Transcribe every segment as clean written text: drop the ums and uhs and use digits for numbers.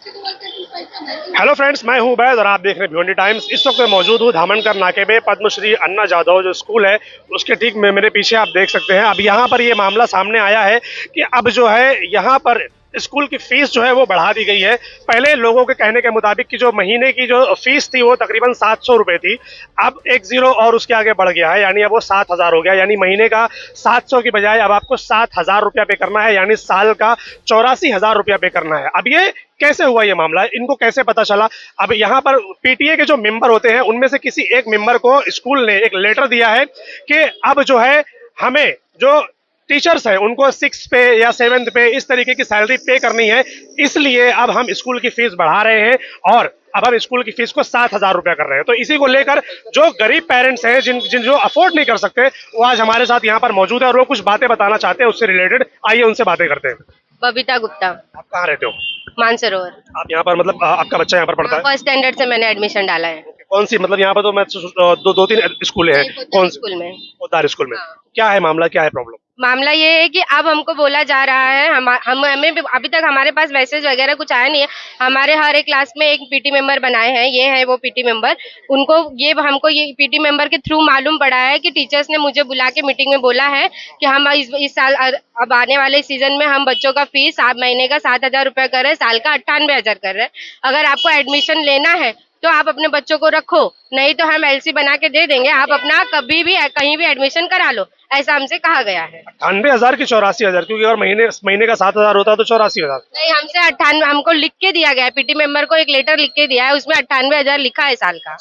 Hello friends, मैं हूं उबैद और आप देख रहे हैं भिवंडी टाइम्स। इस वक्त मैं मौजूद हूं धामनकर नाके पे पद्मश्री अन्ना जाधव जो स्कूल है उसके ठीक मेरे पीछे आप देख सकते हैं। अब यहाँ पर ये मामला सामने आया है कि अब जो है यहाँ पर स्कूल की फीस जो है वो बढ़ा दी गई है। पहले लोगों के कहने के मुताबिक कि जो महीने की जो फीस थी वो तकरीबन 700 रुपए थी। अब एक जीरो और उसके आगे बढ़ गया है, यानी अब वो 7,000 हो गया। यानी महीने का 700 की बजाय अब आपको 7,000 रुपया पे करना है, यानी साल का 84,000 रुपया पे करना है। अब ये कैसे हुआ ये मामला, इनको कैसे पता चला? अब यहाँ पर पीटीए के जो मेंबर होते हैं उनमें से किसी एक मेंबर को स्कूल ने एक लेटर दिया है कि अब जो है हमें जो टीचर्स हैं उनको 6 पे या 7 पे इस तरीके की सैलरी पे करनी है, इसलिए अब हम स्कूल की फीस बढ़ा रहे हैं और अब हम स्कूल की फीस को 7,000 रुपया कर रहे हैं। तो इसी को लेकर जो गरीब पेरेंट्स हैं जिन जिन जो अफोर्ड नहीं कर सकते वो आज हमारे साथ यहाँ पर मौजूद है और वो कुछ बातें बताना चाहते हैं उससे रिलेटेड। आइए उनसे बातें करते हैं। बबीता गुप्ता, आप कहाँ रहते हो? मानसरोवर। आप यहाँ पर मतलब आपका बच्चा यहाँ पर पढ़ता है? फर्स्ट स्टैंडर्ड से मैंने एडमिशन डाला है। कौन सी, मतलब यहाँ पर तो मैं दो तीन स्कूल हैं। कौन सी? स्कूल में। पोद्दार स्कूल में। हाँ। क्या है मामला, क्या है प्रॉब्लम? मामला ये है कि अब हमको बोला जा रहा है, हमें अभी तक हमारे पास मैसेज वगैरह कुछ आया नहीं है। हमारे हर एक क्लास में एक पीटी मेंबर बनाए हैं, ये है वो पीटी मेंबर। उनको हमको ये पीटी मेंबर के थ्रू मालूम पड़ा है कि टीचर्स ने मुझे बुला के मीटिंग में बोला है कि हम इस साल अब आने वाले सीजन में हम बच्चों का फीस महीने का 7,000 रुपया कर रहे हैं, साल का 98,000 कर रहे हैं। अगर आपको एडमिशन लेना है तो आप अपने बच्चों को रखो, नहीं तो हम एलसी बना के दे देंगे, आप अपना कभी भी कहीं भी एडमिशन करा लो, ऐसा हमसे कहा गया है। 98,000 की 84,000? क्योंकि अगर महीने का 7,000 होता तो 84,000। नहीं, हमसे 98, हमको लिख के दिया गया है, पीटी मेंबर को एक लेटर लिख के दिया है, उसमें 98,000 लिखा है साल का।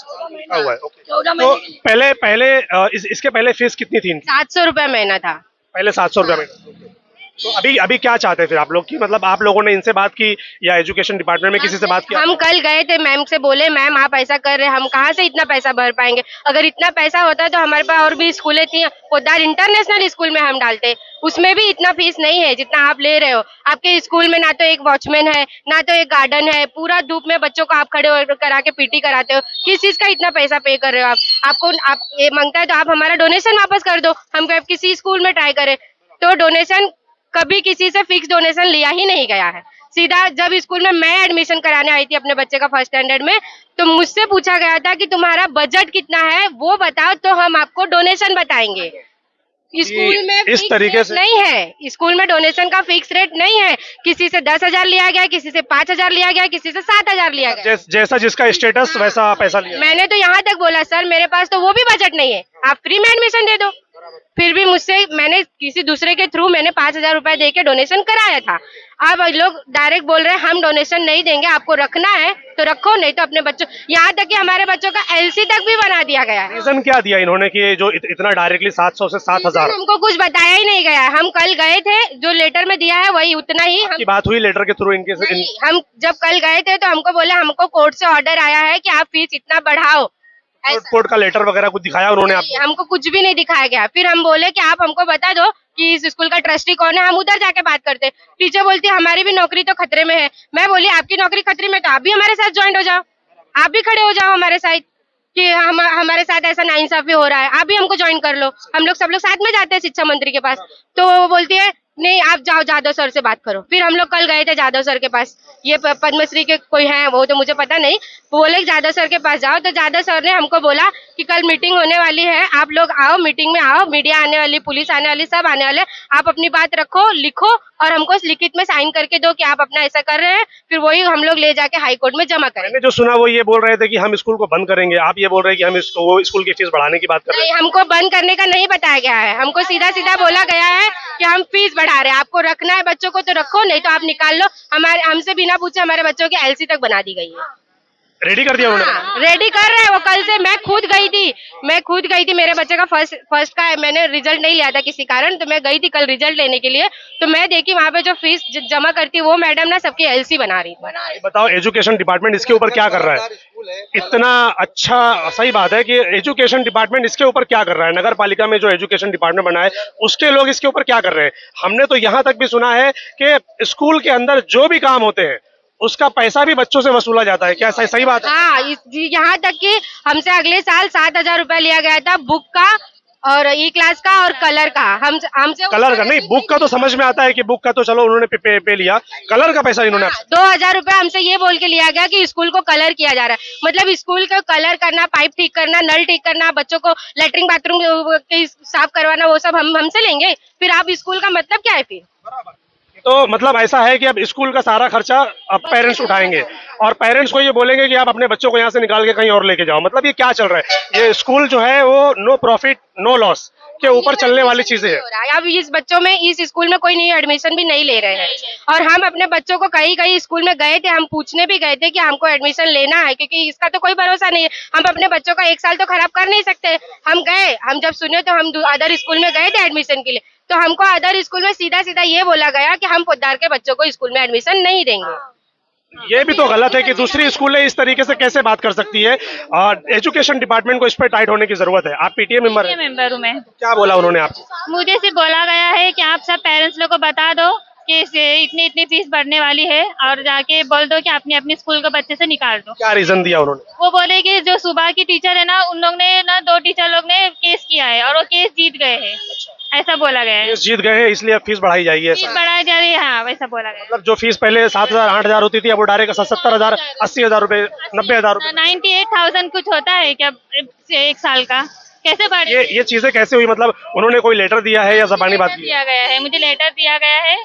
हुआ है, ओके। तो पहले इसके पहले फीस कितनी थी? 700 रुपया महीना था पहले 700 रुपया में। तो अभी क्या चाहते हैं फिर आप लोग की, मतलब आप लोगों ने इनसे बात की या एजुकेशन डिपार्टमेंट में किसी से बात की? हम कल गए थे, मैम से बोले मैम आप ऐसा कर रहे हैं, हम कहाँ से इतना पैसा भर पाएंगे? अगर इतना पैसा होता तो हमारे पास और भी स्कूलें थी, पोद्दार इंटरनेशनल स्कूल में हम डालते, उसमें भी इतना फीस नहीं है जितना आप ले रहे हो। आपके स्कूल में ना तो एक वॉचमैन है, ना तो एक गार्डन है, पूरा धूप में बच्चों को आप खड़े करा के पीटी कराते हो। किस चीज का इतना पैसा पे कर रहे हो आप ये मांगता है तो आप हमारा डोनेशन वापस कर दो, हम किसी स्कूल में ट्राई करें। तो डोनेशन कभी किसी से फिक्स डोनेशन लिया ही नहीं गया है। सीधा जब स्कूल में मैं एडमिशन कराने आई थी अपने बच्चे का फर्स्ट स्टैंडर्ड में, तो मुझसे पूछा गया था कि तुम्हारा बजट कितना है वो बताओ तो हम आपको डोनेशन बताएंगे। स्कूल में इस तरीके से नहीं है, स्कूल में डोनेशन का फिक्स रेट नहीं है। किसी से 10,000 लिया गया, किसी से 5,000 लिया गया, किसी से 7,000 लिया गया। जैसा जिसका स्टेटस वैसा पैसा लिया। मैंने तो यहाँ तक बोला सर मेरे पास तो वो भी बजट नहीं है, आप फ्री में एडमिशन दे दो। फिर भी मैंने किसी दूसरे के थ्रू मैंने 5,000 रुपए दे के डोनेशन कराया था। अब लोग डायरेक्ट बोल रहे हैं हम डोनेशन नहीं देंगे, आपको रखना है तो रखो, नहीं तो अपने बच्चों, यहाँ तक कि हमारे बच्चों का एलसी तक भी बना दिया गया है। रीजन क्या दिया इन्होंने कि जो इतना डायरेक्टली 700 से 7,000? हमको कुछ बताया ही नहीं गया है। हम कल गए थे, जो लेटर में दिया है वही उतना ही। की बात हुई लेटर के थ्रू इनके से? हम जब कल गए थे तो हमको बोले हमको कोर्ट से ऑर्डर आया है कि आप फीस इतना बढ़ाओ। कोर्ट का लेटर वगैरह कुछ दिखाया उन्होंने आपको? हमको कुछ भी नहीं दिखाया गया। फिर हम बोले कि आप हमको बता दो कि इस स्कूल का ट्रस्टी कौन है, हम उधर जाके बात करते। टीचर बोलती है हमारी भी नौकरी तो खतरे में है। मैं बोली आपकी नौकरी खतरे में तो आप भी हमारे साथ ज्वाइन हो जाओ, आप भी खड़े हो जाओ हमारे साथ कि हमारे साथ ऐसा नाइंसाफी हो रहा है, आप भी हमको ज्वाइन कर लो। हम लोग सब लोग साथ में जाते हैं शिक्षा मंत्री के पास, तो वो बोलती है नहीं आप जाओ जादव सर से बात करो। फिर हम लोग कल गए थे जादव सर के पास, ये पद्मश्री के कोई हैं वो तो मुझे पता नहीं, बोले जादव सर के पास जाओ। तो जादव सर ने हमको बोला कि कल मीटिंग होने वाली है, आप लोग आओ, मीटिंग में आओ, मीडिया आने वाली, पुलिस आने वाली, सब आने वाले, आप अपनी बात रखो, लिखो और हमको लिखित में साइन करके दो कि आप अपना ऐसा कर रहे हैं। फिर वही हम लोग ले जाके हाई कोर्ट में जमा करें। मैंने जो सुना वो ये बोल रहे थे कि हम स्कूल को बंद करेंगे, आप ये बोल रहे हैं कि हम वो स्कूल की फीस बढ़ाने की बात कर रहे हैं। हमको बंद करने का नहीं बताया गया है, हमको सीधा सीधा बोला गया है कि हम फीस बढ़ा रहे हैं, आपको रखना है बच्चों को तो रखो, नहीं तो आप निकाल लो। हमसे बिना पूछे हमारे बच्चों की एलसी तक बना दी गई है। रेडी कर दिया उन्होंने? हाँ, रेडी कर रहे हैं वो। कल से मैं खुद गई थी, मेरे बच्चे का फर्स्ट का मैंने रिजल्ट नहीं लिया था किसी कारण, तो मैं गई थी कल रिजल्ट लेने के लिए। तो मैं देखी वहाँ पे जो फीस जमा करती वो मैडम ना सबकी एलसी बना रही थी। बताओ एजुकेशन डिपार्टमेंट इसके ऊपर क्या कर रहा है? इतना अच्छा, सही बात है कि एजुकेशन डिपार्टमेंट इसके ऊपर क्या कर रहा है? नगर पालिका में जो एजुकेशन डिपार्टमेंट बना है उसके लोग इसके ऊपर क्या कर रहे हैं? हमने तो यहाँ तक भी सुना है कि स्कूल के अंदर जो भी काम होते हैं उसका पैसा भी बच्चों से वसूला जाता है। क्या सही बात है? हाँ, यहाँ तक कि हमसे अगले साल 7,000 रुपया लिया गया था बुक का और ई क्लास का और कलर का हमसे कलर का नहीं, बुक का तो समझ में आता है कि बुक का तो चलो उन्होंने पे लिया, कलर का पैसा इन्होंने आपसे 2,000 रुपए हमसे ये बोल के लिया गया कि स्कूल को कलर किया जा रहा है। मतलब स्कूल को कलर करना, पाइप ठीक करना, नल ठीक करना, बच्चों को लेटरिन बाथरूम साफ करवाना, वो सब हम हमसे लेंगे। फिर आप स्कूल का मतलब क्या है फिर? तो मतलब ऐसा है कि अब स्कूल का सारा खर्चा अब पेरेंट्स उठाएंगे और पेरेंट्स को ये बोलेंगे कि आप अपने बच्चों को यहाँ से निकाल के कहीं और लेके जाओ। मतलब ये क्या चल रहा है? ये स्कूल जो है वो नो प्रॉफिट नो लॉस के ऊपर चलने वाली चीजें है। अब इस बच्चों में इस स्कूल में कोई नहीं एडमिशन भी नहीं ले रहे हैं। और हम अपने बच्चों को कहीं कहीं स्कूल में गए थे, हम पूछने भी गए थे कि हमको एडमिशन लेना है, क्योंकि इसका तो कोई भरोसा नहीं है। हम अपने बच्चों का 1 साल तो खराब कर नहीं सकते। हम गए, हम जब सुने तो हम अदर स्कूल में गए थे एडमिशन के लिए, तो हमको अदर स्कूल में सीधा सीधा ये बोला गया कि हम पोद्दार के बच्चों को स्कूल में एडमिशन नहीं देंगे। ये भी तो गलत है कि दूसरी स्कूलें इस तरीके से कैसे बात कर सकती है। एजुकेशन डिपार्टमेंट को इस पर टाइट होने की जरूरत है। आप पीटीए मेंबर हैं? मेंबर हूँ मैं। क्या बोला उन्होंने आपको? मुझे सिर्फ बोला गया है कि आप सब पेरेंट्स लोग को बता दो कि इतनी इतनी फीस बढ़ने वाली है और जाके बोल दो कि अपने अपने स्कूल के बच्चे से निकाल दो। क्या रीजन दिया उन्होंने? वो बोले कि जो सुबह की टीचर है ना, उन लोग ने ना 2 टीचर लोग ने केस किया है और वो केस जीत गए हैं, ऐसा बोला गया है। केस जीत गए हैं इसलिए अब फीस बढ़ाई जाएगी फीस ऐसा? बढ़ाई जा रही है, हाँ वैसा बोला गया। मतलब जो फीस पहले 7,000 8,000 होती थी अब वो डायरेक्ट 70,000 80,000 रुपए 90,000 रुपए। 98,000 कुछ होता है क्या 1 साल का? कैसे बढ़े? ये चीजें कैसे हुई? मतलब उन्होंने कोई लेटर दिया है या जबानी बात की? दिया गया है, मुझे लेटर दिया गया है।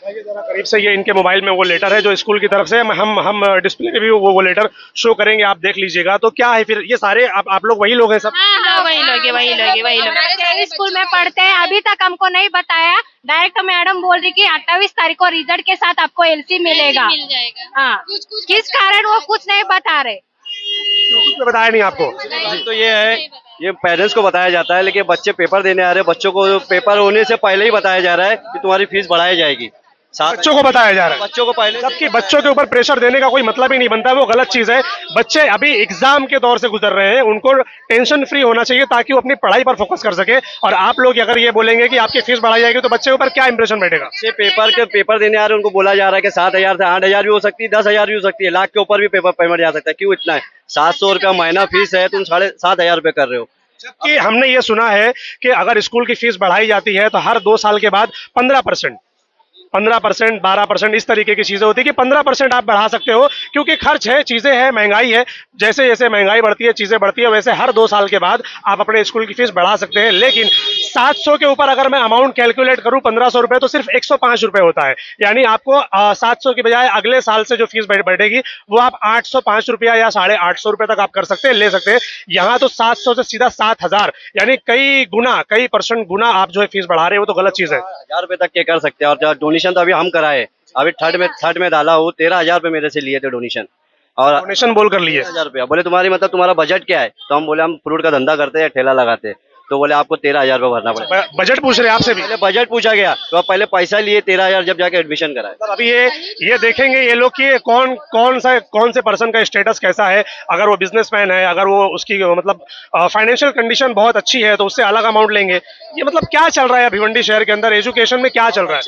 जरा करीब से ये इनके मोबाइल में वो लेटर है जो स्कूल की तरफ से हम डिस्प्ले में भी वो लेटर शो करेंगे, आप देख लीजिएगा। तो क्या है फिर ये सारे आप लोग वही लोग हैं सब? हाँ वही लोग वही लोग स्कूल में पढ़ते हैं, अभी तक हमको नहीं बताया। डायरेक्ट मैडम बोल रही कि 28 तारीख को रिजल्ट के साथ आपको एलसी मिलेगा। मिल जाएगा। हाँ, किस कारण वो कुछ नहीं बता रहे। कुछ तो बताया नहीं आपको? तो ये है, ये पेरेंट्स को बताया जाता है, लेकिन बच्चे पेपर देने आ रहे हैं, बच्चों को पेपर होने से पहले ही बताया जा रहा है कि तुम्हारी फीस बढ़ाई जाएगी। बच्चों को बताया जा रहा है? बच्चों को पहले, जबकि बच्चों के ऊपर प्रेशर देने का कोई मतलब ही नहीं बनता, वो गलत चीज है। बच्चे अभी एग्जाम के दौर से गुजर रहे हैं, उनको टेंशन फ्री होना चाहिए ताकि वो अपनी पढ़ाई पर फोकस कर सके। और आप लोग अगर ये बोलेंगे कि आपकी फीस बढ़ाई जाएगी तो बच्चे के ऊपर क्या इंप्रेशन बैठेगा? पेपर देने आ रहे हैं, उनको बोला जा रहा है कि 7,000 से 8,000 भी हो सकती है, 10,000 भी हो सकती है, लाख के ऊपर भी पेपर पेमेंट जा सकता है। क्यों इतना है? 700 रुपया महीना फीस है, तुम 7,500 रुपये कर रहे हो। जबकि हमने ये सुना है कि अगर स्कूल की फीस बढ़ाई जाती है तो हर 2 साल के बाद 15%, 12% इस तरीके की चीजें होती है कि 15% आप बढ़ा सकते हो, क्योंकि खर्च है, चीजें हैं, महंगाई है। जैसे जैसे महंगाई बढ़ती है, चीजें बढ़ती है, वैसे हर 2 साल के बाद आप अपने स्कूल की फीस बढ़ा सकते हैं। लेकिन 700 के ऊपर अगर मैं अमाउंट कैलकुलेट करूं 1,500 रुपए, तो सिर्फ 105 रुपए होता है। यानी आपको 700 की बजाय अगले साल से जो फीस बढ़ेगी वो आप 805 रुपया या 850 रुपए तक आप कर सकते हैं, ले सकते हैं। यहाँ तो 700 से सीधा 7,000, यानी कई % गुना आप जो है फीस बढ़ा रहे हो, तो गलत चीज है। 1,000 रुपये तक के कर सकते हैं। और डोनेशन तो अभी हम कराए, अभी थर्ड में डाला हूँ, 13,000 रुपये मेरे से लिए थे डोनेशन। और डोनेशन बोल कर लिए 13,000 रुपया। बोले तुम्हारा बजट क्या है? तो हम बोले हम फ्रूट का धंधा करते हैं, ठेला लगाते हैं। तो बोले आपको 13,000 रुपये भरना पड़ेगा। बजट पूछ रहे हैं आपसे भी? पहले बजट पूछा गया तो आप पहले पैसा लिए 13,000, जब जाके एडमिशन कराए। मतलब अभी ये देखेंगे ये लोग कि कौन से पर्सन का स्टेटस कैसा है। अगर वो बिजनेसमैन है, अगर वो उसकी मतलब फाइनेंशियल कंडीशन बहुत अच्छी है तो उससे अलग अमाउंट लेंगे। ये मतलब क्या चल रहा है भिवंडी शहर के अंदर एजुकेशन में, क्या चल रहा है?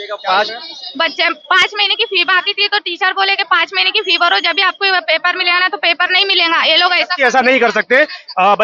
बच्चे 5 महीने की फी बाकी थी तो टीचर बोले कि 5 महीने की फी भरो, जब भी आपको पेपर मिलेगा ना तो पेपर नहीं मिलेगा। ये लोग ऐसा नहीं कर सकते।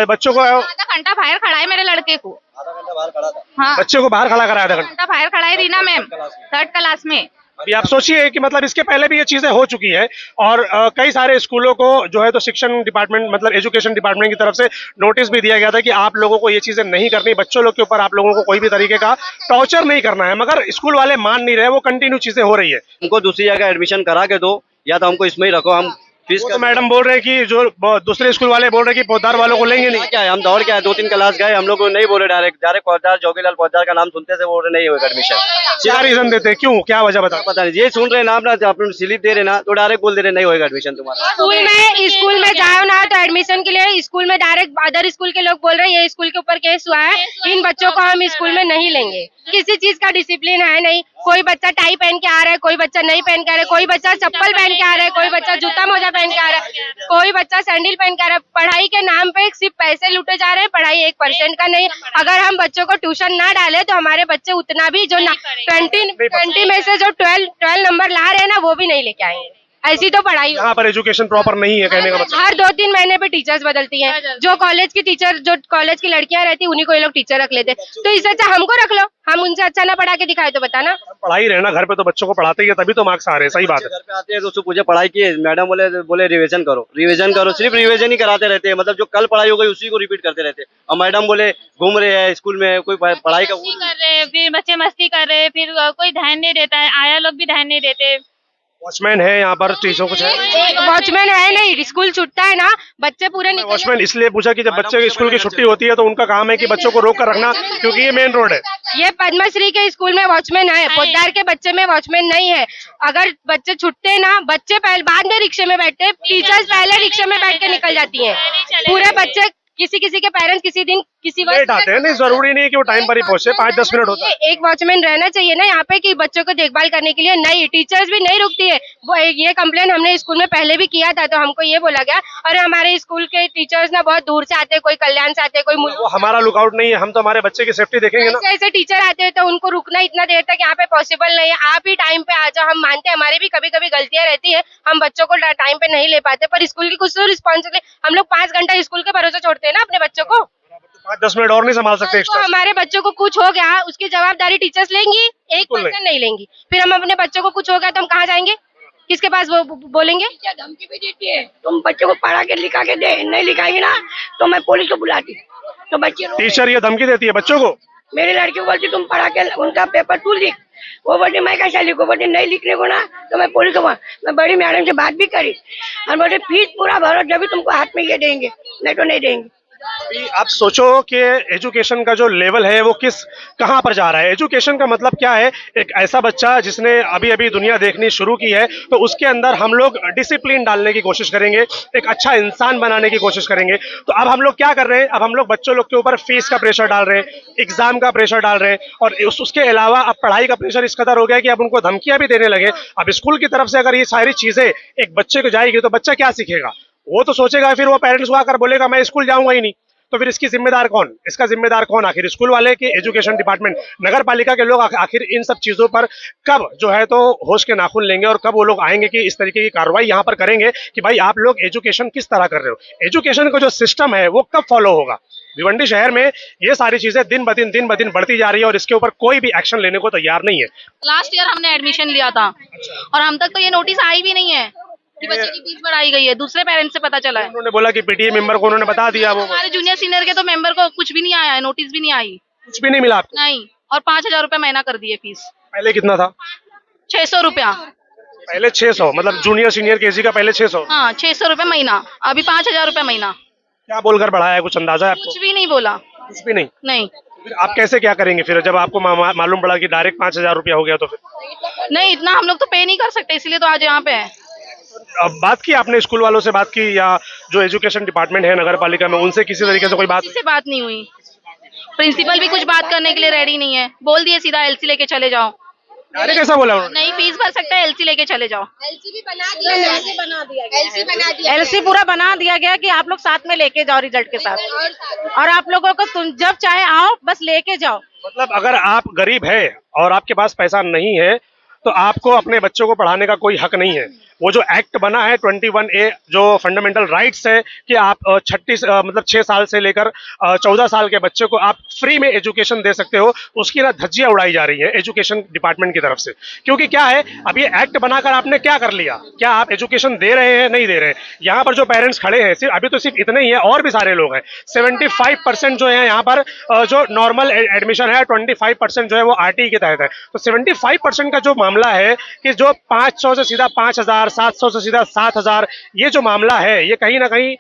बच्चों को आधा घंटा बाहर खड़ा है मेरे लड़के को। आधा घंटा बाहर खड़ा था। हाँ, बच्चे को बाहर खड़ा कराया, आधा घंटा बाहर खड़ा है रीना मैम 3rd क्लास में। अभी आप सोचिए कि मतलब इसके पहले भी ये चीजें हो चुकी है और कई सारे स्कूलों को जो है तो शिक्षण डिपार्टमेंट मतलब एजुकेशन डिपार्टमेंट की तरफ से नोटिस भी दिया गया था कि आप लोगों को ये चीजें नहीं करनी, बच्चों लोग के ऊपर आप लोगों को कोई भी तरीके का टॉर्चर नहीं करना है। मगर स्कूल वाले मान नहीं रहे, वो कंटिन्यू चीजें हो रही है। उनको दूसरी जगह एडमिशन करा के दो, या तो हमको इसमें ही रखो। हम फीस तो मैडम बोल रहे हैं कि जो दूसरे स्कूल वाले बोल रहे हैं कि पोद्दार वालों को लेंगे नहीं। क्या है, हम दौड़ के आए, 2-3 क्लास गए, हम लोग को नहीं बोले, डायरेक्ट पोद्दार, जोगीलाल पोद्दार का नाम सुनते से बोल रहे नहीं होगा एडमिशन। क्या रीजन देते हैं, क्यों, क्या वजह बता? पता नहीं, ये सुन रहे नाम ना, अपने स्लिप दे रहे ना तो डायरेक्ट बोल दे रहे नहीं होगा एडमिशन तुम्हारा। स्कूल में जाओ ना तो एडमिशन के लिए स्कूल में डायरेक्ट अदर स्कूल के लोग बोल रहे हैं ये स्कूल के ऊपर केस हुआ है, इन बच्चों को हम स्कूल में नहीं लेंगे। किसी चीज का डिसिप्लिन है नहीं। कोई बच्चा टाई पहन के आ रहा है, कोई बच्चा नहीं पहन के आ रहा है, कोई बच्चा चप्पल पहन के आ रहा है, कोई बच्चा जूता मोजा पहन के आ रहा है, कोई बच्चा सैंडल पहन के आ रहा है। पढ़ाई के नाम पे सिर्फ पैसे लूटे जा रहे हैं, पढ़ाई 1% का नहीं। अगर हम बच्चों को ट्यूशन ना डाले तो हमारे बच्चे उतना भी जो 20 में से जो 12 नंबर ला रहे हैं ना वो भी नहीं लेके आएंगे। ऐसी तो पढ़ाई यहाँ पर एजुकेशन प्रॉपर नहीं है कहने का मतलब। हर 2-3 महीने पे टीचर्स बदलती हैं। जो कॉलेज की टीचर, जो कॉलेज की लड़कियां रहती उन्हीं को ये लोग टीचर रख लेते। तो इससे अच्छा हमको रख लो, हम उनसे अच्छा ना पढ़ा के दिखाए तो बताना। पढ़ाई रहना घर पे तो बच्चों को पढ़ाते ही है, तभी तो मार्क्स आ रहे हैं। सही बात है। घर पे आते हैं तो उसको पूछे पढ़ाई की है, मैडम बोले रिवीजन करो, सिर्फ रिवीजन ही कराते रहते हैं। मतलब जो कल पढ़ाई हो गई उसी को रिपीट करते रहते हैं। और मैडम बोले घूम रहे हैं स्कूल में, कोई पढ़ाई का मस्ती कर रहे हैं, फिर बच्चे मस्ती कर रहे हैं, फिर कोई ध्यान नहीं देता है, आया लोग भी ध्यान नहीं देते। वॉचमैन है यहाँ पर, टीचरों कुछ है? एक वॉचमैन है नहीं, स्कूल छूटता है ना, बच्चे पूरे निकल वॉचमैन इसलिए पूछा कि जब बच्चे की स्कूल की छुट्टी होती है तो उनका काम है कि बच्चों को रोक कर रखना, क्योंकि ये मेन रोड है। ये पद्मश्री के स्कूल में वॉचमैन है, पोद्दार के बच्चे में वॉचमैन नहीं है। अगर बच्चे छुटते ना, बच्चे पहले बाद में रिक्शे में बैठते, टीचर्स पहले रिक्शे में बैठ के निकल जाती है। पूरे बच्चे किसी के पेरेंट्स किसी दिन किसी लेट आते हैं, नहीं जरूरी नहीं है कि वो टाइम पर ही पहुंचे, 5-10 मिनट होता है। एक वॉचमैन रहना चाहिए ना यहाँ पे कि बच्चों को देखभाल करने के लिए। नहीं, टीचर्स भी नहीं रुकती है। वो ये कंप्लेन हमने स्कूल में पहले भी किया था, तो हमको ये बोला गया और हमारे स्कूल के टीचर्स ना बहुत दूर से आते हैं, कोई कल्याण से आते हैं, कोई वो हमारा लुकआउट नहीं है, हम तो हमारे बच्चे की सेफ्टी देखेंगे ना। ऐसे टीचर आते हैं तो उनको रुकना इतना देर तक यहाँ पे पॉसिबल नहीं है। आप ही टाइम पे आ जाओ। हम मानते हैं हमारी भी कभी कभी गलतियां रहती है, हम बच्चों को टाइम पे नहीं ले पाते, पर स्कूल की कुछ तो रिस्पॉन्सिबिलिटी। हम लोग 5 घंटा स्कूल के भरोसे छोड़ते हैं ना अपने बच्चों को। 5-10 मिनट और नहीं संभाल सकते तो एक्स्ट्रा। हमारे बच्चों को कुछ हो गया, उसकी जवाबदारी टीचर्स लेंगी, 1% नहीं लेंगी। फिर हम अपने बच्चों को कुछ हो गया तो हम कहाँ जाएंगे, किसके पास वो बोलेंगे? क्या धमकी भी देती है, तुम बच्चे को पढ़ा के लिखा के दे, नहीं लिखाएगी ना तो मैं पुलिस को बुलाती। तो बच्चे टीचर ये धमकी देती है बच्चों को? मेरी लड़की को बोलती तुम पढ़ा के उनका पेपर तू लिख। वो बोलती मैं कैसा लिखूं, बोलती नहीं लिखने को ना तो मैं पुलिस को। मैं बड़ी मैडम से बात भी करी और बोले फीस पूरा भरो जब भी तुमको हाथ में ये देंगे, नहीं तो नहीं देंगे। अभी आप सोचो कि एजुकेशन का जो लेवल है वो कहाँ पर जा रहा है। एजुकेशन का मतलब क्या है? एक ऐसा बच्चा जिसने अभी अभी दुनिया देखनी शुरू की है, तो उसके अंदर हम लोग डिसिप्लिन डालने की कोशिश करेंगे, एक अच्छा इंसान बनाने की कोशिश करेंगे। तो अब हम लोग क्या कर रहे हैं, अब हम लोग बच्चों लोग के ऊपर फीस का प्रेशर डाल रहे हैं, एग्जाम का प्रेशर डाल रहे हैं, और उसके अलावा अब पढ़ाई का प्रेशर इस कदर हो गया कि अब उनको धमकियां भी देने लगे। अब स्कूल की तरफ से अगर ये सारी चीजें एक बच्चे को जाएगी तो बच्चा क्या सीखेगा? वो तो सोचेगा, फिर वो पेरेंट्स को आकर बोलेगा मैं स्कूल जाऊंगा ही नहीं। तो फिर इसकी जिम्मेदार कौन? इसका जिम्मेदार कौन? आखिर स्कूल वाले के एजुकेशन डिपार्टमेंट, नगर पालिका के लोग आखिर इन सब चीजों पर कब जो है तो होश के नाखून लेंगे और कब वो लोग आएंगे कि इस तरीके की कार्रवाई यहाँ पर करेंगे कि भाई आप लोग एजुकेशन किस तरह कर रहे हो, एजुकेशन का जो सिस्टम है वो कब फॉलो होगा। भिवंडी शहर में ये सारी चीजें दिन ब दिन बढ़ती जा रही है और इसके ऊपर कोई भी एक्शन लेने को तैयार नहीं है। लास्ट ईयर हमने एडमिशन लिया था और हम तक तो ये नोटिस आई भी नहीं है कि बच्चे की फीस बढ़ाई गई है। दूसरे पेरेंट्स से पता चला है। उन्होंने बोला कि पीटीए मेंबर को उन्होंने बता दिया, वो हमारे जूनियर सीनियर के तो मेंबर को कुछ भी नहीं आया है, नोटिस भी नहीं आई, कुछ भी नहीं मिला आपको? नहीं। और 5,000 रुपया महीना कर दिए फीस। पहले कितना था? 600 रुपया। पहले 600, मतलब जूनियर सीनियर केजी का पहले 600? हाँ, 600 रुपया महीना, अभी 5,000 रुपया महीना। क्या बोलकर बढ़ाया है, कुछ अंदाजा है आपको? कुछ भी नहीं बोला। कुछ भी नहीं? नहीं। फिर आप कैसे क्या करेंगे फिर जब आपको मालूम पड़ा कि डायरेक्ट 5,000 रुपया हो गया? तो फिर नहीं, इतना हम लोग तो पे नहीं कर सकते, इसलिए तो आज यहाँ पे है। अब बात की आपने स्कूल वालों से, बात की या जो एजुकेशन डिपार्टमेंट है नगर पालिका में, उनसे किसी तरीके से कोई बात? किसी से बात नहीं हुई। प्रिंसिपल भी कुछ बात करने के लिए रेडी नहीं है, बोल दिए सीधा एलसी लेके चले जाओ। अरे कैसा बोला उन्होंने? नहीं फीस भर सकता है, एलसी लेके चले जाओ। एलसी भी बना दिया गया, एलसी बना दिया, एलसी पूरा बना दिया गया कि आप लोग साथ में लेके जाओ रिजल्ट के साथ, और आप लोगों को तुम जब चाहे आओ बस लेके जाओ। मतलब अगर आप गरीब है और आपके पास पैसा नहीं है तो आपको अपने बच्चों को पढ़ाने का कोई हक नहीं है। वो जो एक्ट बना है 21A जो फंडामेंटल राइट्स है कि आप 6 साल से लेकर 14 साल के बच्चे को आप फ्री में एजुकेशन दे सकते हो, उसकी ना धज्जियां उड़ाई जा रही है एजुकेशन डिपार्टमेंट की तरफ से। क्योंकि क्या है, अब ये एक्ट बनाकर आपने क्या कर लिया? क्या आप एजुकेशन दे रहे हैं? नहीं दे रहे हैं। यहाँ पर जो पेरेंट्स खड़े हैं अभी तो सिर्फ इतने ही है, और भी सारे लोग हैं। 75% जो है यहाँ पर जो नॉर्मल एडमिशन है, 25% जो है वो RT के तहत है। तो 75% का जो मामला है कि जो 500 से सीधा 5,000, 700 से सीधा 7,000, ये जो मामला है ये कहीं ना कहीं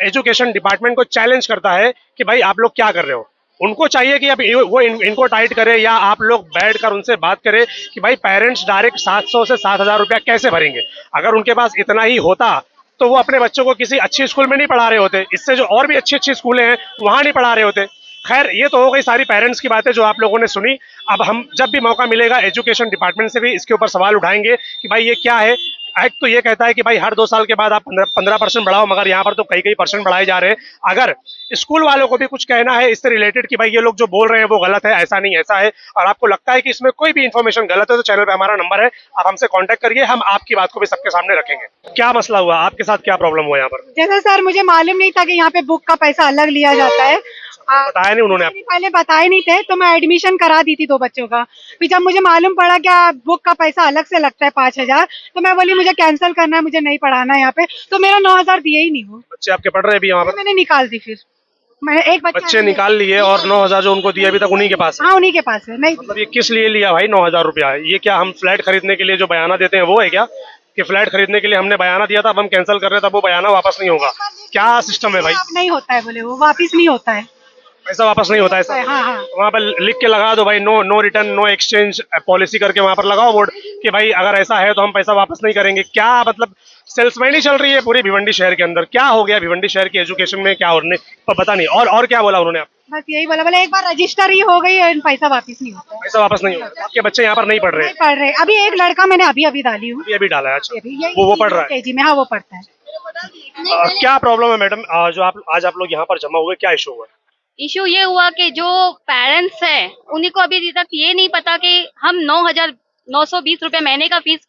एजुकेशन डिपार्टमेंट को चैलेंज करता है कि भाई आप लोग क्या कर रहे हो। उनको चाहिए कि अब वो इनको टाइट करे या आप लोग बैठकर उनसे बात करें कि भाई पेरेंट्स डायरेक्ट 700 से 7,000 रुपया कैसे भरेंगे। अगर उनके पास इतना ही होता तो वो अपने बच्चों को किसी अच्छी स्कूल में नहीं पढ़ा रहे होते, इससे जो और भी अच्छी स्कूलें हैं वहां नहीं पढ़ा रहे होते। खैर, ये तो हो गई सारी पेरेंट्स की बातें जो आप लोगों ने सुनी। अब हम जब भी मौका मिलेगा एजुकेशन डिपार्टमेंट से भी इसके ऊपर सवाल उठाएंगे कि भाई ये क्या है, एक्ट तो ये कहता है कि भाई हर 2 साल के बाद आप 15% बढ़ाओ, मगर यहाँ पर तो कई परसेंट बढ़ाए जा रहे हैं। अगर स्कूल वालों को भी कुछ कहना है इससे रिलेटेड कि भाई ये लोग जो बोल रहे हैं वो गलत है, ऐसा नहीं ऐसा है, और आपको लगता है कि इसमें कोई भी इन्फॉर्मेशन गलत है, तो चैनल पे हमारा नंबर है, आप हमसे कांटेक्ट करिए, हम आपकी बात को भी सबके सामने रखेंगे। क्या मसला हुआ आपके साथ, क्या प्रॉब्लम हुआ यहाँ पर? जैसे सर मुझे मालूम नहीं था कि यहाँ पे बुक का पैसा अलग लिया जाता है। बताया नहीं उन्होंने आपको? पहले बताए नहीं थे तो मैं एडमिशन करा दी थी 2 बच्चों का। फिर जब मुझे मालूम पड़ा क्या बुक का पैसा अलग से लगता है 5,000, तो मैं बोली मुझे कैंसिल करना है, मुझे नहीं पढ़ाना है यहाँ पे, तो मेरा 9,000 दिए ही नहीं वो। बच्चे आपके पढ़ रहे हैं अभी यहाँ पर? मैंने निकाल दी, फिर मैंने एक बच्चे निकाल लिए और 9,000 जो उनको दिए अभी तक उन्हीं के पास है? हाँ उन्हीं के पास है। नहीं मतलब ये किस लिए लिया भाई 9,000 रुपया? ये क्या हम फ्लैट खरीदने के लिए जो बयाना देते हैं वो है क्या, कि फ्लैट खरीदने के लिए हमने बयाना दिया था, अब हम कैंसिल कर रहे हैं, तब वो बयाना वापस नहीं होगा? क्या सिस्टम है भाई? नहीं होता है, बोले वो वापिस नहीं होता है, पैसा वापस नहीं होता है सर? हाँ हाँ। वहाँ पर लिख के लगा दो भाई, no return no exchange policy करके वहाँ पर लगाओ बोर्ड कि भाई अगर ऐसा है तो हम पैसा वापस नहीं करेंगे। क्या मतलब सेल्समैनी चल रही है पूरी भिवंडी शहर के अंदर? क्या हो गया भिवंडी शहर की एजुकेशन में, क्या होने पता नहीं। और क्या बोला उन्होंने? आप बस यही बोला, बोले एक बार रजिस्टर ही हो गई है, पैसा वापस नहीं होता है। पैसा वापस नहीं होगा? आपके बच्चे यहाँ पर नहीं पढ़ रहे? नहीं पढ़ रहे। अभी एक लड़का मैंने अभी डाली हूँ, अभी डाला है? अच्छा, वो पढ़ रहा है केजी में? हाँ वो पढ़ता है। क्या प्रॉब्लम है मैडम, जो आज आप लोग यहाँ पर जमा हुए, क्या इशू हुआ? इशू ये हुआ कि जो पेरेंट्स हैं उन्हीं को अभी तक ये नहीं पता कि हम 9,920 रुपए महीने का फीस,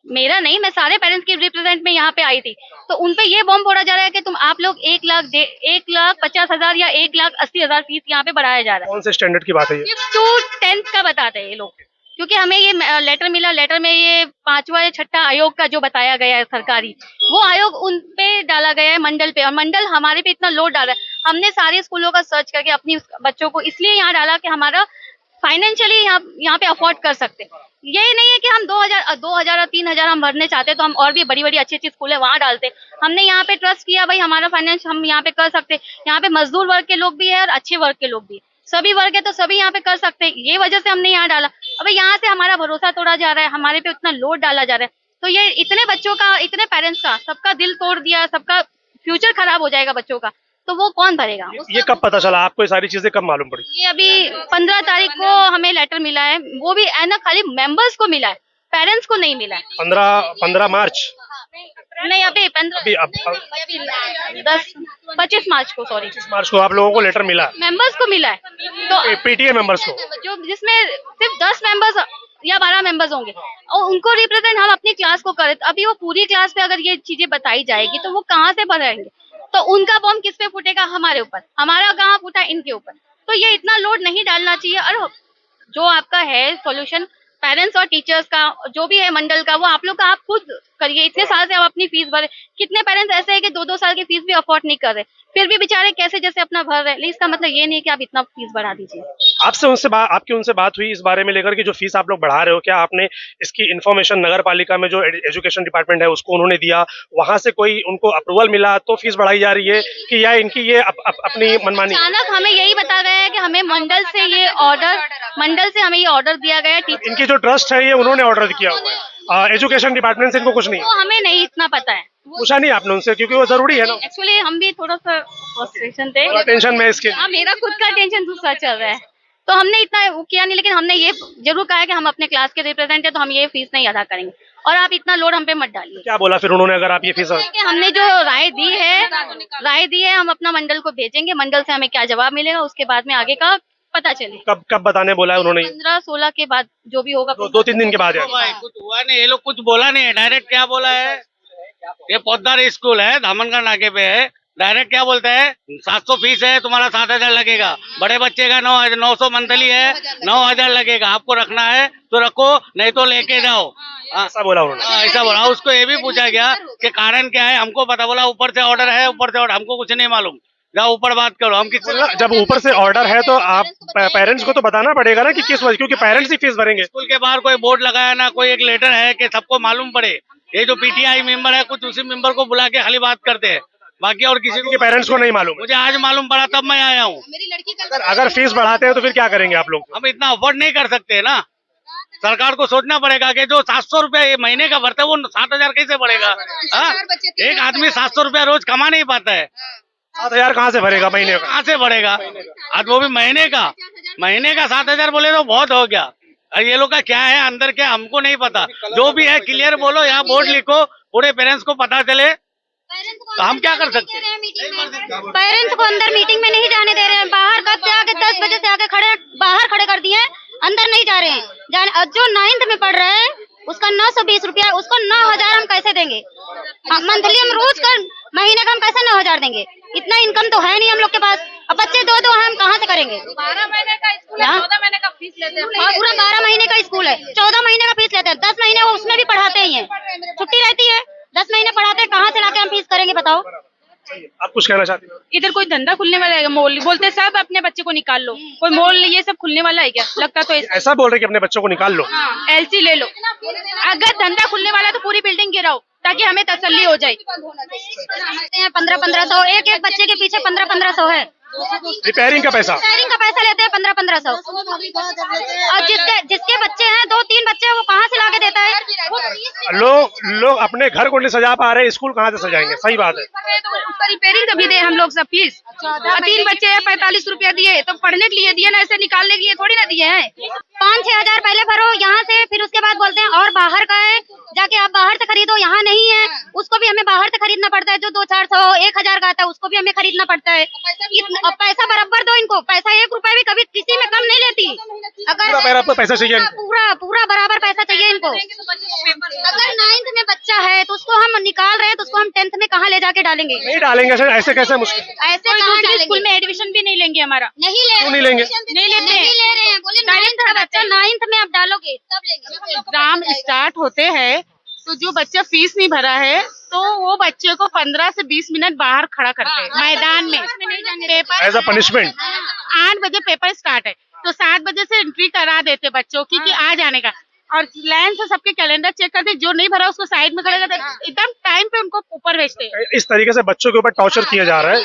मेरा नहीं, मैं सारे पेरेंट्स की रिप्रेजेंट में यहाँ पे आई थी, तो उन पे ये बॉम्ब फोड़ा जा रहा है कि आप लोग 1,50,000 या 1,80,000 फीस यहाँ पे बढ़ाया जा रहा है। कौन से स्टैंडर्ड की बात है ये? 5th to 10th का बताते हैं ये लोग, क्योंकि हमें ये लेटर मिला, लेटर में ये 5वां या 6ठा आयोग का जो बताया गया है सरकारी, वो आयोग उन पे डाला गया है मंडल पे, और मंडल हमारे पे इतना लोड डाला है। हमने सारे स्कूलों का सर्च करके अपनी बच्चों को इसलिए यहाँ डाला कि हमारा फाइनेंशियली यहाँ पे अफोर्ड कर सकते। ये नहीं है कि हम 2,000 और 3,000 हम भरने चाहते तो हम और भी बड़ी अच्छी स्कूल है वहाँ डालते। हमने यहाँ पे ट्रस्ट किया भाई हमारा फाइनेंस हम यहाँ पे कर सकते। यहाँ पे मजदूर वर्ग के लोग भी है और अच्छे वर्ग के लोग भी, सभी वर्ग है तो सभी यहाँ पे कर सकते हैं। ये वजह से हमने यहाँ डाला। अब यहाँ से हमारा भरोसा तोड़ा जा रहा है, हमारे पे उतना लोड डाला जा रहा है, तो ये इतने बच्चों का, इतने पेरेंट्स का, सबका दिल तोड़ दिया, सबका फ्यूचर खराब हो जाएगा बच्चों का, तो वो कौन भरेगा? ये कब पता चला आपको? ये सारी चीजें कब मालूम पड़ी? ये अभी 15 तारीख को हमें लेटर मिला है, वो भी है ना खाली मेंबर्स को मिला है, पेरेंट्स को नहीं मिला है। 15 मार्च नहीं, अभी 25 मार्च को, सॉरी 25 मार्च को आप लोगों को लेटर मिला? मेंबर्स को मिला है, तो पीटीए मेंबर्स को, जो जिसमें सिर्फ 10 मेंबर्स या 12 मेंबर्स होंगे और उनको रिप्रेजेंट हम अपनी क्लास को करें, तो अभी वो पूरी क्लास पे अगर ये चीजें बताई जाएगी तो वो कहाँ से भरेंगे? तो उनका बॉम्ब किस पे फूटेगा? हमारे ऊपर। हमारा कहाँ फूटा? इनके ऊपर। तो ये इतना लोड नहीं डालना चाहिए। और जो आपका है सॉल्यूशन पेरेंट्स और टीचर्स का, जो भी है मंडल का, वो आप लोग का आप खुद करिए। इतने साल से आप अपनी फीस भरे, कितने पेरेंट्स ऐसे हैं कि 2-2 साल की फीस भी अफोर्ड नहीं कर रहे, फिर भी बेचारे कैसे जैसे अपना भर रहे हैं। इसका मतलब ये नहीं कि आप इतना फीस बढ़ा दीजिए। आपकी उनसे बात हुई इस बारे में लेकर कि जो फीस आप लोग बढ़ा रहे हो, क्या आपने इसकी इन्फॉर्मेशन नगर पालिका में जो एजुकेशन डिपार्टमेंट है उसको उन्होंने दिया, वहां से कोई उनको अप्रूवल मिला तो फीस बढ़ाई जा रही है, कि या इनकी ये अपनी मनमानी? अचानक हमें यही बता गया है कि हमें मंडल से हमें ये ऑर्डर दिया गया है। इनकी जो ट्रस्ट है ये उन्होंने ऑर्डर किया हुआ है, एजुकेशन डिपार्टमेंट से इनको कुछ नहीं? वो हमें नहीं इतना पता है, पूछा नहीं आपने उनसे? क्योंकि वो जरूरी है ना। एक्चुअली हम भी थोड़ा सा फ्रस्ट्रेशन थे, टेंशन में इसके। हाँ, मेरा खुद का टेंशन दूसरा चल रहा है, तो हमने इतना वो किया नहीं, लेकिन हमने ये जरूर कहा है कि हम अपने क्लास के रिप्रेजेंट है तो हम ये फीस नहीं अदा करेंगे और आप इतना लोड हम पे मत डालिए। क्या बोला फिर उन्होंने? अगर आप ये फीस, हमने जो राय दी है हम अपना मंडल को भेजेंगे, मंडल से हमें क्या जवाब मिलेगा उसके बाद में आगे का पता चले। कब बताने बोला है उन्होंने? 15-16 के बाद जो भी होगा, 2-3 दिन के बाद। कुछ हुआ नहीं, ये लोग कुछ बोला नहीं है। डायरेक्ट क्या बोला है, ये पौधार स्कूल है, धामनगढ़ नाके पे है, डायरेक्ट क्या बोलते हैं 700 फीस है, तुम्हारा 7,000 लगेगा, बड़े बच्चे का 900 मंथली है, 9,000 लगेगा, आपको रखना है तो रखो, नहीं तो लेके जाओ। ऐसा बोला उन्होंने? ऐसा बोला। उसको ये भी पूछा गया कि कारण क्या है, हमको पता, बोला ऊपर से ऑर्डर है, ऊपर से ऑर्डर, हमको कुछ नहीं मालूम, जाओ ऊपर बात करो। हम किस, जब ऊपर से ऑर्डर है तो आप पेरेंट्स को तो बताना पड़ेगा ना कि किस वजह, क्योंकि पेरेंट्स ही फीस भरेंगे। स्कूल के बाहर कोई बोर्ड लगाया ना, कोई एक लेटर है कि सबको मालूम पड़े। ये जो पीटीआई मेंबर है कुछ उसी मेंबर को बुला के खाली बात करते हैं, बाकी और किसी को, पेरेंट्स को नहीं मालूम। मुझे आज मालूम पड़ा तब मैं आया हूँ। अगर फीस बढ़ाते हैं तो फिर क्या करेंगे आप लोग? हम इतना अफोर्ड नहीं कर सकते ना, सरकार को सोचना पड़ेगा कि जो 700 रुपया महीने का भरता है वो 7,000 कैसे बढ़ेगा? एक आदमी 700 रुपया रोज कमा नहीं पाता है, 7,000 कहाँ से भरेगा महीने का? कहाँ से बढ़ेगा? आज वो भी महीने का 7,000 बोले तो बहुत हो गया। और ये लोग का क्या है अंदर क्या हमको नहीं पता। जो भी है क्लियर बोलो, यहाँ बोर्ड लिखो, पूरे पेरेंट्स को पता चले, तो हम क्या कर सकते हैं। पेरेंट्स को अंदर मीटिंग में नहीं जाने दे रहे हैं। बाहर कब से आके 10 बजे से आके बाहर खड़े कर दिए हैं, अंदर नहीं जा रहे हैं। जो 9th में पढ़ रहे हैं उसका 920 रुपया, उसको 9000 हम कैसे देंगे? मंथली हम रोज का महीने का हम कैसे 9000 देंगे? इतना इनकम तो है नहीं हम लोग के पास। अब बच्चे दो हम कहाँ से करेंगे? 12 महीने का स्कूल है, 14 महीने का फीस लेते हैं। पूरा 12 महीने का स्कूल है, 14 महीने का फीस लेते हैं। 10 महीने वो उसमें भी पढ़ाते ही हैं, छुट्टी रहती है। 10 महीने पढ़ाते हैं, कहाँ से लाके हम फीस करेंगे बताओ? आप कुछ कहना चाहती हो? इधर कोई धंधा खुलने वाला है? मॉल बोलते सब अपने बच्चे को निकाल लो, कोई मॉल ये सब खुलने वाला है क्या? लगता तो ऐसा बोल रहे कि अपने बच्चों को निकाल लो। एलसी ले लो। अगर धंधा खुलने वाला तो पूरी बिल्डिंग गिराओ ताकि हमें तसल्ली हो जाए। 1500 एक बच्चे के पीछे 1500 है। रिपेयरिंग का पैसा लेते हैं 1500। और जिसके बच्चे हैं 2-3 बच्चे हैं, वो कहाँ से लाके देता है? लोग अपने घर को नहीं सजा पा रहे, स्कूल कहाँ से सजाएंगे? सही बात है। तो उसका रिपेयरिंग कभी दे हम लोग सब फीस। 3 बच्चे हैं, 45 रुपया दिए तो पढ़ने के लिए दिए ना, ऐसे निकालने के लिए थोड़ी ना दिए हैं। 5-6 हजार पहले भरो यहाँ से, फिर उसके बाद बोलते हैं और बाहर का है, जाके आप बाहर से खरीदो। यहाँ नहीं है, उसको भी हमें बाहर से खरीदना पड़ता है। जो 200-400 1000 का आता है उसको भी हमें खरीदना पड़ता है। और पैसा बराबर दो इनको, पैसा 1 रुपया भी कभी किसी में कम नहीं लेती। अगर आपको पैसा चाहिए, पूरा बराबर पैसा चाहिए इनको। अगर 9th में बच्चा है तो उसको हम निकाल रहे हैं, तो उसको हम 10th में कहाँ ले जाके डालेंगे? नहीं डालेंगे सर, ऐसे कैसे? मुश्किल। ऐसे दूसरे स्कूल में एडमिशन भी नहीं लेंगे हमारा। नहीं ले क्यों नहीं लेंगे? नहीं ले रहे हैं। बोले 9th का बच्चा 9th में आप डालोगे तब लेंगे। एग्जाम स्टार्ट होते हैं तो जो बच्चा फीस नहीं भरा है तो वो बच्चे को 15 से 20 मिनट बाहर खड़ा करते हैं मैदान में। पेपर एज अ पनिशमेंट 8 बजे पेपर स्टार्ट है तो 7 बजे से एंट्री करा देते बच्चों की कि आ जाने का। और लाइन से सबके कैलेंडर चेक करते, जो नहीं भरा उसको साइड में खड़े करते, एकदम टाइम पे उनको ऊपर भेजते हैं। इस तरीके से बच्चों के ऊपर टॉर्चर किया जा रहा है।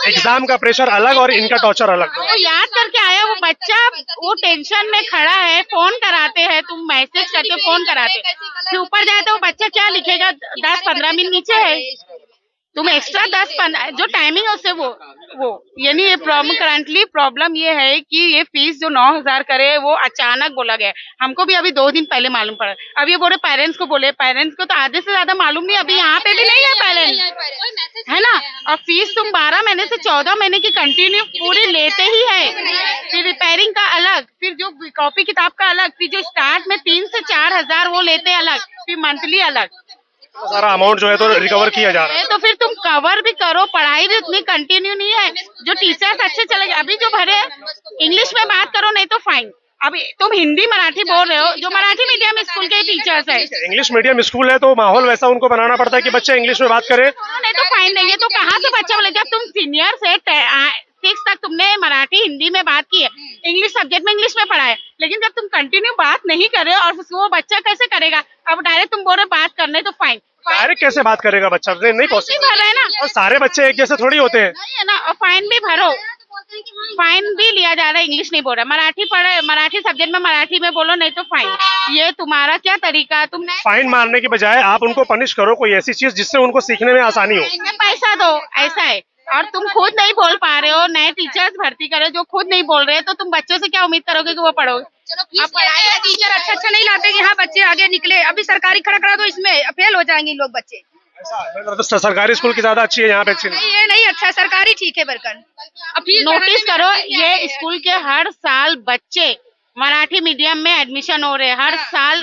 एग्जाम का प्रेशर अलग और इनका टॉर्चर अलग। तो याद करके आया वो बच्चा, वो टेंशन में खड़ा है, फोन कराते हैं, तुम मैसेज करके फोन कराते, फिर ऊपर जाए तो वो बच्चा क्या लिखेगा? 10-15 मिनट नीचे है, तुम एक्स्ट्रा 10-15 जो टाइमिंग है उससे वो यानी ये करंटली प्रॉब्लम ये है कि ये फीस जो 9000 करे वो अचानक बोला गया। हमको भी अभी 2 दिन पहले मालूम पड़ा। अब ये बोले पेरेंट्स को तो आधे से ज्यादा मालूम नहीं। अभी यहाँ पे भी नहीं है पेरेंट्स, है ना? और फीस तुम 12 महीने से 14 महीने की कंटिन्यू पूरी लेते ही है। फिर रिपेयरिंग का अलग, फिर जो कॉपी किताब का अलग, फिर जो स्टार्ट में 3 से 4 हजार वो लेते अलग, फिर मंथली अलग। सारा अमाउंट जो है तो रिकवर किया जा रहा है। तो फिर तुम कवर भी करो, पढ़ाई भी उतनी कंटिन्यू नहीं है। जो टीचर्स अच्छे चले गए, अभी जो भरे इंग्लिश में बात करो नहीं तो फाइन। अभी तुम हिंदी मराठी बोल रहे हो, जो मराठी मीडियम स्कूल के टीचर्स है। इंग्लिश मीडियम स्कूल है तो माहौल वैसा उनको बनाना पड़ता है कि बच्चे इंग्लिश में बात करें। नहीं तो फाइन देंगे। तो कहाँ से बच्चा बोले? जब तुम सीनियर से 6 तक तुमने मराठी हिंदी में बात की है, इंग्लिश सब्जेक्ट में इंग्लिश में पढ़ा है, लेकिन जब तुम कंटिन्यू बात नहीं कर रहे हो और वो बच्चा कैसे करेगा? अब डायरेक्ट तुम बोल रहे बात करने तो फाइन। डायरेक्ट कैसे बात करेगा बच्चा? नहीं पॉसिबल भर रहे हैं ना। और सारे बच्चे एक जैसे थोड़ी होते हैं। नहीं है ना, और फाइन भी भरो। फाइन भी लिया जा रहा है, इंग्लिश नहीं बोल रहा। मराठी पढ़े, मराठी सब्जेक्ट में मराठी में बोलो नहीं तो फाइन। ये तुम्हारा क्या तरीका? तुम फाइन मारने की बजाय आप उनको पनिश करो, कोई ऐसी चीज जिससे उनको सीखने में आसानी हो। पैसा दो, ऐसा है। और तुम खुद नहीं बोल पा रहे हो, नए टीचर्स भर्ती करे जो खुद नहीं बोल रहे, तो तुम बच्चों से क्या उम्मीद करोगे कि वो पढ़ोगे? अब पढ़ाई है, टीचर अच्छा नहीं लाते कि हाँ बच्चे आगे निकले। अभी सरकारी खड़ा करा दो, इसमें फेल हो जाएंगे लोग बच्चे। तो सरकारी स्कूल की ज्यादा अच्छी है, यहाँ पे अच्छी नहीं। ये नहीं अच्छा, सरकारी ठीक है बरकन। नोटिस करो, ये स्कूल के हर साल बच्चे मराठी मीडियम में एडमिशन हो रहे हैं। हर साल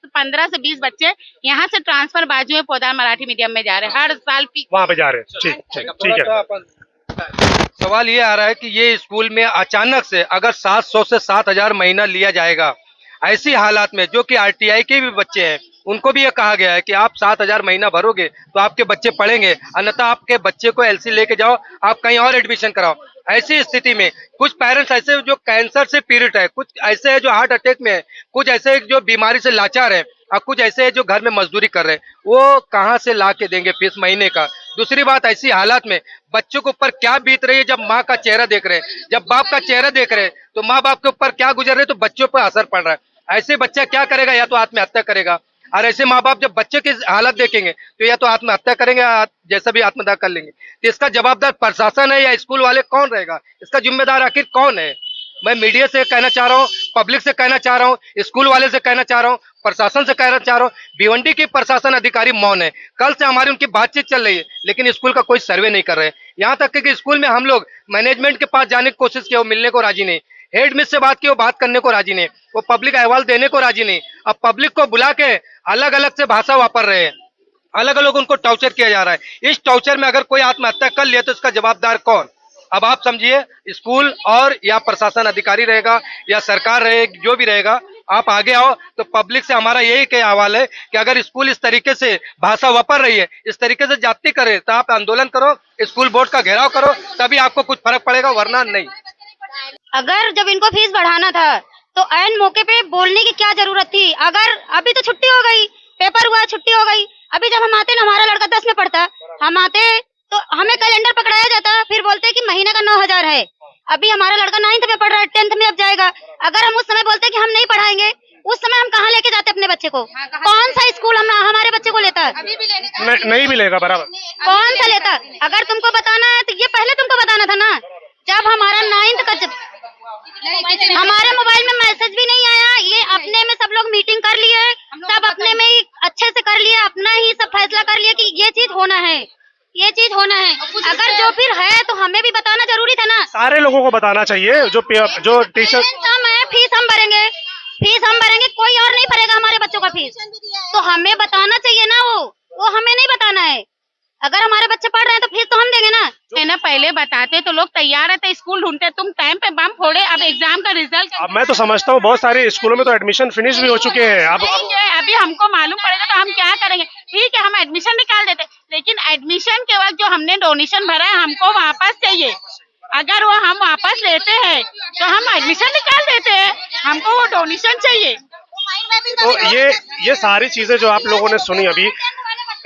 15 से 20 बच्चे यहाँ से ट्रांसफर बाजू में पौधा मराठी मीडियम में जा रहे हैं, हर साल वहाँ पे जा रहे हैं। ठीक है। सवाल ये आ रहा है कि ये स्कूल में अचानक से अगर 700 से 7000 महीना लिया जाएगा, ऐसी हालात में जो कि आरटीआई के भी बच्चे हैं उनको भी ये कहा गया है कि आप 7000 महीना भरोगे तो आपके बच्चे पढ़ेंगे, अन्यथा आपके बच्चे को एलसी लेके जाओ, आप कहीं और एडमिशन कराओ। ऐसी स्थिति में कुछ पेरेंट्स ऐसे जो कैंसर से पीड़ित है, कुछ ऐसे है जो हार्ट अटैक में है, कुछ ऐसे जो बीमारी से लाचार है, और कुछ ऐसे है जो घर में मजदूरी कर रहे हैं, वो कहाँ से ला के देंगे फीस महीने का? दूसरी बात, ऐसी हालात में बच्चों के ऊपर क्या बीत रही है जब माँ का चेहरा देख रहे हैं, जब बाप का चेहरा देख रहे हैं, तो माँ बाप के ऊपर क्या गुजर रहे हैं, तो बच्चों पर असर पड़ रहा है। ऐसे बच्चा क्या करेगा? या तो आत्महत्या करेगा, और ऐसे माँ बाप जब बच्चे की हालत देखेंगे तो या तो आत्महत्या करेंगे, जैसा भी आत्मदाह कर लेंगे। तो इसका जवाबदार प्रशासन है या स्कूल वाले? कौन रहेगा? इसका जिम्मेदार आखिर कौन है? मैं मीडिया से कहना चाह रहा हूँ, पब्लिक से कहना चाह रहा हूँ, स्कूल वाले से कहना चाह रहा हूँ, प्रशासन से कहना चाह रहा हूँ, भिवंडी की प्रशासन अधिकारी मौन है। कल से हमारी उनकी बातचीत चल रही है, लेकिन स्कूल का कोई सर्वे नहीं कर रहे हैं। यहाँ तक कि स्कूल में हम लोग मैनेजमेंट के पास जाने की कोशिश की, वो मिलने को राजी नहीं। हेड मिस से बात की, वो बात करने को राजी नहीं, वो पब्लिक अहवाल देने को राजी नहीं। अब पब्लिक को बुला के अलग अलग से भाषा वापर रहे हैं, अलग अलग उनको टॉर्चर किया जा रहा है। इस टॉर्चर में अगर कोई आत्महत्या कर लिया तो इसका जवाबदार कौन? अब आप समझिए, स्कूल और या प्रशासन अधिकारी रहेगा या सरकार रहेगी, जो भी रहेगा, आप आगे आओ। तो पब्लिक से हमारा यही के सवाल है कि अगर स्कूल इस तरीके से भाषा वापर रही है, इस तरीके से जाति करे, तो आप आंदोलन करो, स्कूल बोर्ड का घेराव करो, तभी आपको कुछ फर्क पड़ेगा, वरना नहीं। अगर जब इनको फीस बढ़ाना था तो ऐन मौके पे बोलने की क्या जरूरत थी? अगर अभी तो छुट्टी हो गई, पेपर हुआ, छुट्टी हो गई। अभी जब हम आते ना, हमारा लड़का 10 में पढ़ता, हम आते तो हमें कैलेंडर पकड़ाया जाता, फिर बोलते कि महीने का 9,000 है। अभी हमारा लड़का 9th में पढ़ रहा है, 10th में अब जाएगा। अगर हम उस समय बोलते कि हम नहीं पढ़ाएंगे, उस समय हम कहाँ लेके जाते अपने बच्चे को? कौन सा स्कूल हमारे बच्चे को लेता है? नहीं भी लेगा बराबर। कौन सा लेता? अगर तुमको बताना है तो ये पहले तुमको बताना था ना। जब हमारा 9th का हमारे मोबाइल में मैसेज भी नहीं आया, ये अपने में सब लोग मीटिंग कर लिए, सब अपने में ही अच्छे से कर लिए, अपना ही सब फैसला कर लिया कि ये चीज होना है, ये चीज होना है। अगर जो फिर है तो हमें भी बताना जरूरी था ना। सारे लोगों को बताना चाहिए। जो टीचर हम है, फीस हम भरेंगे, कोई और नहीं भरेगा हमारे बच्चों का फीस, तो हमें बताना चाहिए ना। वो हमें नहीं बताना है। अगर हमारे बच्चे पढ़ रहे हैं तो फीस तो हम देंगे ना। है ना, पहले बताते तो लोग तैयार रहते, स्कूल ढूंढते, तुम टाइम पे बम फोड़े। अब एग्जाम का रिजल्ट, अब मैं तो समझता हूँ बहुत सारे स्कूलों में तो एडमिशन फिनिश भी हो चुके हैं। अब अभी हमको मालूम पड़ेगा तो हम क्या करेंगे? ठीक है, हम एडमिशन निकाल देते, लेकिन एडमिशन के वक्त जो हमने डोनेशन भरा है हमको वापस चाहिए। अगर वो हम वापस लेते हैं तो हम एडमिशन निकाल देते हैं, हमको वो डोनेशन चाहिए। तो ये सारी चीजें जो आप लोगों ने सुनी अभी,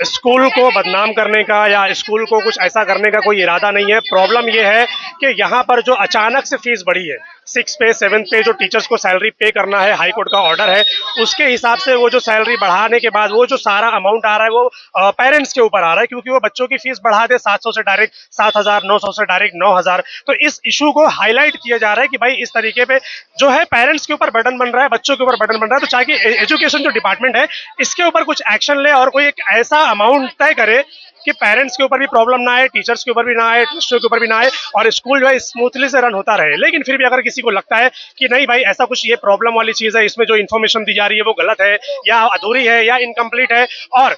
स्कूल को बदनाम करने का या स्कूल को कुछ ऐसा करने का कोई इरादा नहीं है। प्रॉब्लम ये है कि यहाँ पर जो अचानक से फीस बढ़ी है, 6 पे 7 पे जो टीचर्स को सैलरी पे करना है, हाई कोर्ट का ऑर्डर है, उसके हिसाब से वो जो सैलरी बढ़ाने के बाद वो जो सारा अमाउंट आ रहा है वो पेरेंट्स के ऊपर आ रहा है, क्योंकि वो बच्चों की फीस बढ़ा दे 700 से डायरेक्ट 7,000, 900 से डायरेक्ट 9,000। तो इस इशू को हाईलाइट किया जा रहा है कि भाई इस तरीके पे जो है पेरेंट्स के ऊपर बर्डन बन रहा है, बच्चों के ऊपर बर्डन बन रहा है। तो चाहे एजुकेशन जो डिपार्टमेंट है इसके ऊपर कुछ एक्शन ले और कोई एक ऐसा अमाउंट तय करे कि पेरेंट्स के ऊपर भी प्रॉब्लम ना आए, टीचर्स के ऊपर भी ना आए, टीचर्स के ऊपर भी ना आए, और स्कूल जो है स्मूथली से रन होता रहे। लेकिन फिर भी अगर किसी को लगता है कि नहीं भाई ऐसा कुछ ये प्रॉब्लम वाली चीज़ है, इसमें जो इन्फॉर्मेशन दी जा रही है वो गलत है या अधूरी है या इनकम्प्लीट है, और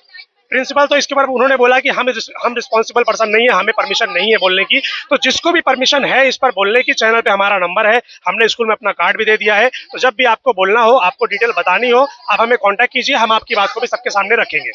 प्रिंसिपल तो इसके ऊपर उन्होंने बोला कि हम रिस्पॉन्सिबल पर्सन नहीं है, हमें परमिशन नहीं है बोलने की। तो जिसको भी परमिशन है इस पर बोलने की, चैनल पे हमारा नंबर है, हमने स्कूल में अपना कार्ड भी दे दिया है। तो जब भी आपको बोलना हो, आपको डिटेल बतानी हो, आप हमें कांटेक्ट कीजिए, हम आपकी बात को भी सबके सामने रखेंगे।